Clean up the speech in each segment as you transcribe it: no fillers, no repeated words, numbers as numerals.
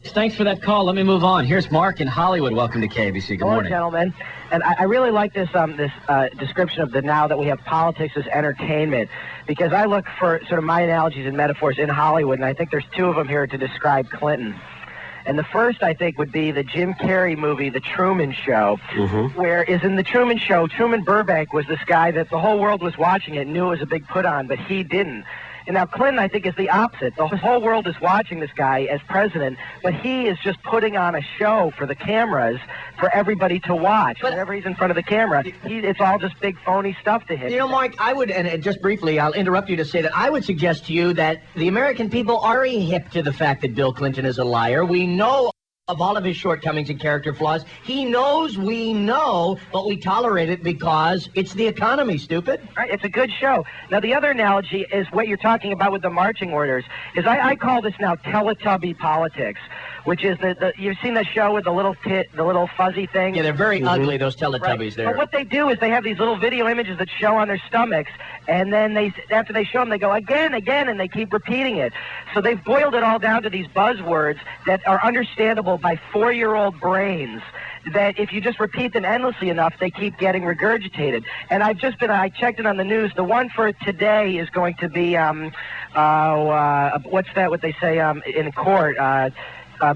Thanks for that call. Let me move on. Here's Mark in Hollywood. Welcome to KABC. Good morning. Hello, gentlemen. And I really like this description of now that we have politics as entertainment, because I look for sort of my analogies and metaphors in Hollywood, and I think there's two of them here to describe Clinton. And the first, I think, would be the Jim Carrey movie, The Truman Show, whereas in The Truman Show, Truman Burbank was this guy that the whole world was watching it and knew it was a big put-on, but he didn't. And now Clinton, I think, is the opposite. The whole world is watching this guy as president, but he is just putting on a show for the cameras for everybody to watch. But whenever he's in front of the camera, it's all just big phony stuff to him. You know, Mark, I would, and just briefly, I'll interrupt you to say that I would suggest to you that the American people are very hip to the fact that Bill Clinton is a liar. We know of all of his shortcomings and character flaws. He knows we know, but we tolerate it because it's the economy, stupid. Right, it's a good show. Now, the other analogy is what you're talking about with the marching orders. Is I call this now Telletubby politics, which is you've seen that show with the little fuzzy thing? Yeah, they're very ugly, those Teletubbies right. there. But what they do is they have these little video images that show on their stomachs, and then after they show them, they go again, and they keep repeating it. So they've boiled it all down to these buzzwords that are understandable by 4-year-old brains, that if you just repeat them endlessly enough, they keep getting regurgitated. And I checked it on the news. The one for today is going to be, what they say in court?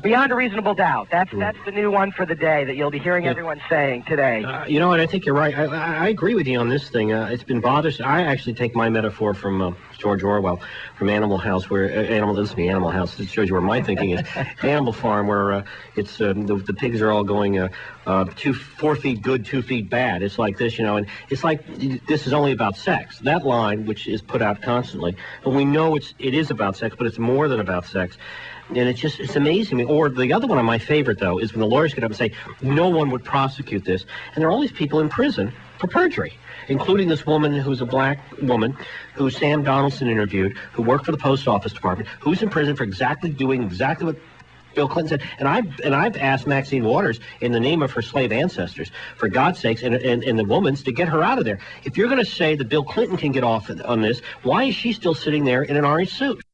Beyond a reasonable doubt. That's the new one for the day that you'll be hearing everyone saying today. You know what? I think you're right. I agree with you on this thing. It's been bothersome. I actually take my metaphor from George Orwell, from Animal House, where Animal House. It shows you where my thinking is. Animal Farm, where it's the pigs are all going 4 feet good, 2 feet bad. It's like this, you know, and it's like this is only about sex. That line, which is put out constantly, but we know it is about sex, but it's more than about sex. And it's amazing. Or the other one of my favorite, though, is when the lawyers get up and say, no one would prosecute this. And there are all these people in prison for perjury, including this woman who's a black woman who Sam Donaldson interviewed, who worked for the post office department, who's in prison for doing exactly what Bill Clinton said. And I've asked Maxine Waters, in the name of her slave ancestors, for God's sakes, and the woman's, to get her out of there. If you're going to say that Bill Clinton can get off on this, why is she still sitting there in an orange suit?